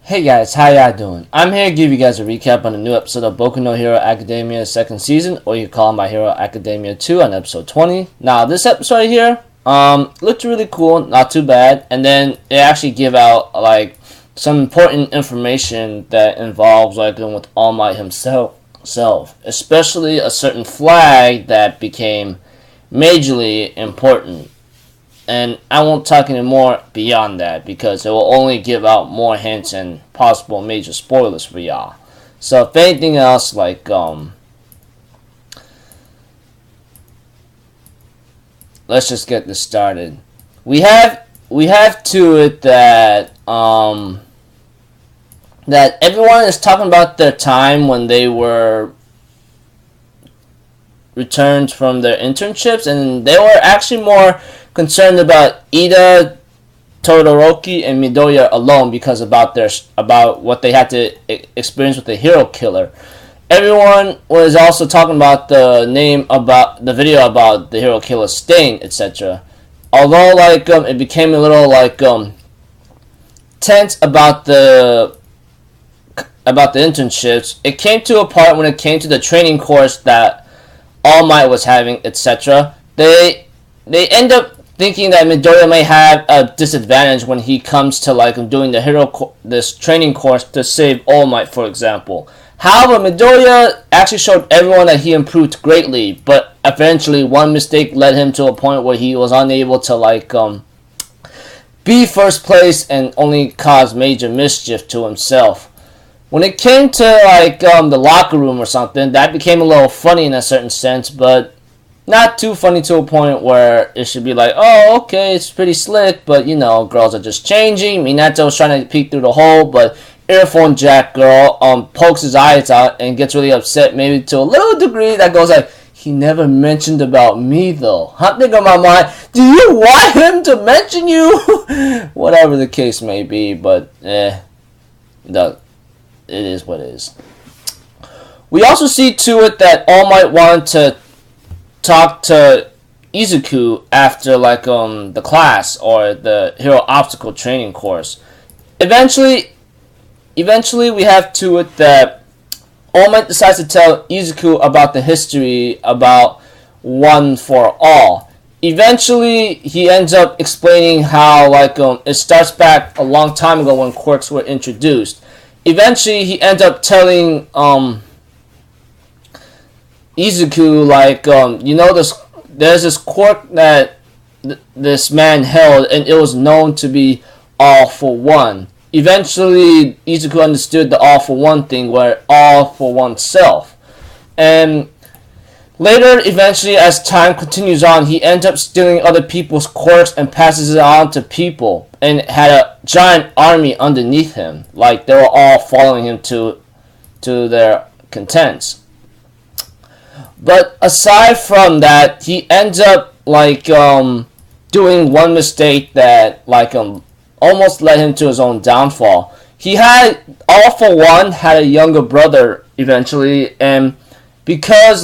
Hey guys, how y'all doing? I'm here to give you guys a recap on a new episode of Boku no Hero Academia 2nd season, or you call My Hero Academia 2 on episode 20. Now, this episode right here, looked really cool, not too bad, and then it actually give out, some important information that involves, with All Might himself, especially a certain flag that became majorly important. And I won't talk any more beyond that because it will only give out more hints and possible major spoilers for y'all. So if anything else, let's just get this started. We have to it that that everyone is talking about their time when they were returned from their internships, and they were actually more concerned about Ida, Todoroki, and Midoriya alone because about what they had to experience with the hero killer. Everyone was also talking about the video about the hero killer stain, etc. Although it became a little tense about the internships, it came to a part when it came to the training course that All Might was having, etc. They end up thinking that Midoriya may have a disadvantage when he comes to doing the this training course to save All Might, for example. However, Midoriya actually showed everyone that he improved greatly, but eventually one mistake led him to a point where he was unable to be first place and only cause major mischief to himself. When it came to the locker room or something, that became a little funny in a certain sense, but not too funny to a point where it should be oh, okay, it's pretty slick, but girls are just changing. Minato's trying to peek through the hole, but earphone jack girl pokes his eyes out and gets really upset, maybe to a little degree that goes he never mentioned about me though. I'm thinking in my mind, do you want him to mention you? Whatever the case may be, but it is what it is. We also see to it that All Might wanted to talk to Izuku after the class or the hero obstacle training course. Eventually we have to it that All Might decides to tell Izuku about the history about One for All. Eventually he ends up explaining how it starts back a long time ago when quirks were introduced. Eventually he ends up telling Izuku, there's this quirk that this man held, and it was known to be all for one. Eventually, Izuku understood the all for one thing, where all for oneself. And later, eventually, as time continues on, he ends up stealing other people's quirks and passes it on to people, and had a giant army underneath him. They were all following him to their contents. But aside from that, he ends up doing one mistake that almost led him to his own downfall. He had All for One had a younger brother eventually, and because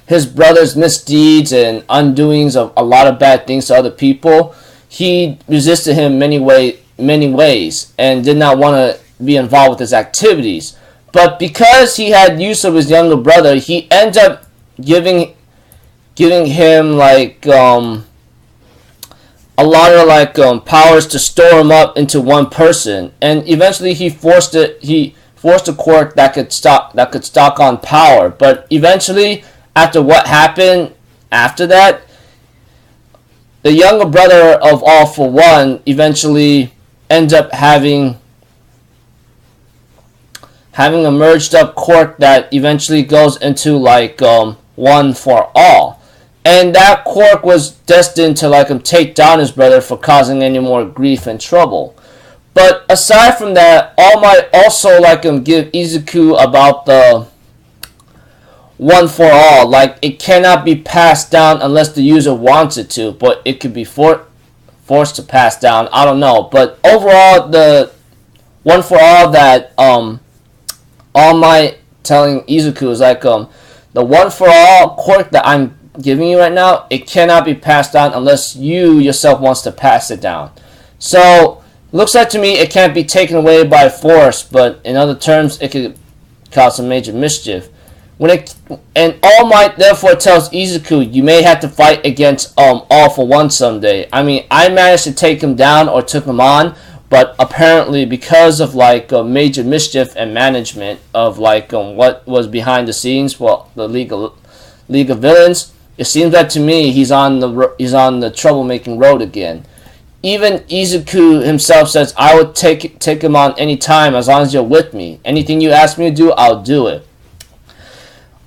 his brother's misdeeds and undoings of a lot of bad things to other people, he resisted him many ways and did not want to be involved with his activities. But because he had use of his younger brother, he ends up giving him a lot of powers to store him up into one person, and eventually he forced a quirk that could stock on power. But eventually, after what happened after that, the younger brother of All for One eventually ends up having a merged up quirk that eventually goes into One for All. And that quirk was destined to take down his brother for causing any more grief and trouble. But aside from that, All Might also give Izuku about the One for All. It cannot be passed down unless the user wants it to, but it could be forced to pass down. I don't know. But overall, the One for All that All Might telling Izuku is the One for All quirk that I'm giving you right now, it cannot be passed down unless you yourself wants to pass it down. So Looks like to me it can't be taken away by force, but in other terms, it could cause some major mischief. And All Might therefore tells Izuku, you may have to fight against All for One someday. I mean, I managed to take him down or took him on, but apparently because of major mischief and management of what was behind the scenes for the League of Villains, it seems that to me he's on the troublemaking road again. Even Izuku himself says, I would take him on any time as long as you're with me. Anything you ask me to do, I'll do it.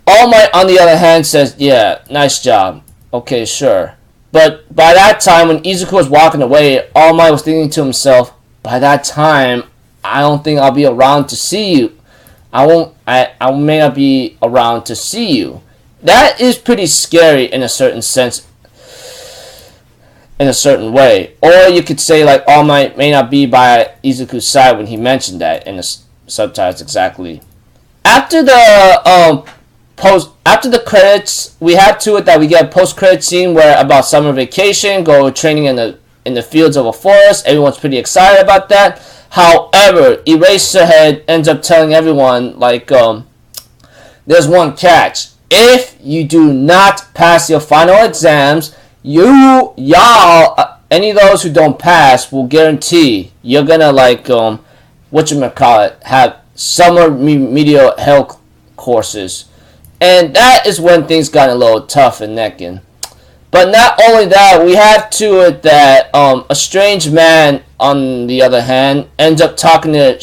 All Might, on the other hand, says, yeah, nice job. Okay, sure. But by that time, when Izuku was walking away, All Might was thinking to himself, by that time, I don't think I'll be around to see you. I may not be around to see you. That is pretty scary in a certain sense, in a certain way. Or you could say, All Might may not be by Izuku's side when he mentioned that in the subtitles exactly. After the credits, we have to it that we get a post-credit scene where about summer vacation, go training in the fields of a forest. Everyone's pretty excited about that. However, Eraserhead ends up telling everyone there's one catch. If you do not pass your final exams, any of those who don't pass will guarantee you're gonna have summer remedial health courses. And that is when things got a little tough and necking. But not only that, we have to it that a strange man, on the other hand, ends up talking to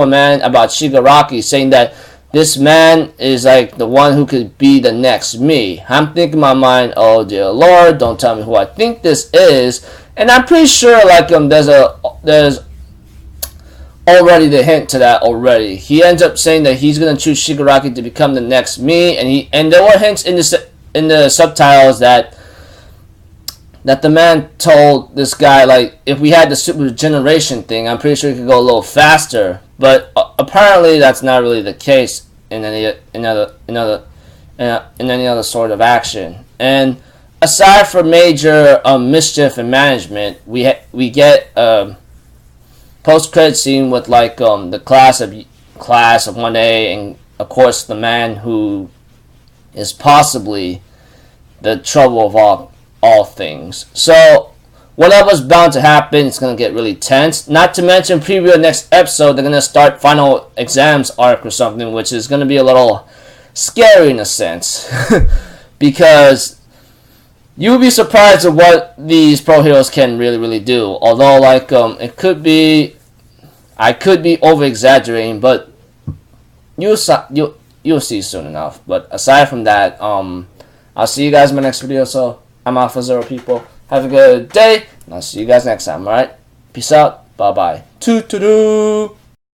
a man about Shigaraki, saying that this man is the one who could be the next me. I'm thinking in my mind, oh dear Lord, don't tell me who I think this is. And I'm pretty sure there's already the hint to that already. He ends up saying that he's gonna choose Shigaraki to become the next me, and there were hints in the subtitles that the man told this guy if we had the super generation thing, I'm pretty sure it could go a little faster. But apparently that's not really the case in any other sort of action. And aside from major mischief and management, we get post-credit scene with the class of 1A, and of course the man who is possibly the trouble of all things. So whatever's bound to happen, it's going to get really tense. Not to mention, preview the next episode, they're going to start final exams arc or something, which is going to be a little scary in a sense. Because you would be surprised at what these pro heroes can really do. Although, it could be, I could be over-exaggerating, but you'll see soon enough. But aside from that, I'll see you guys in my next video. So, I'm out for Zero, people. Have a good day, and I'll see you guys next time, alright? Peace out. Bye-bye. Toot-toot-doo.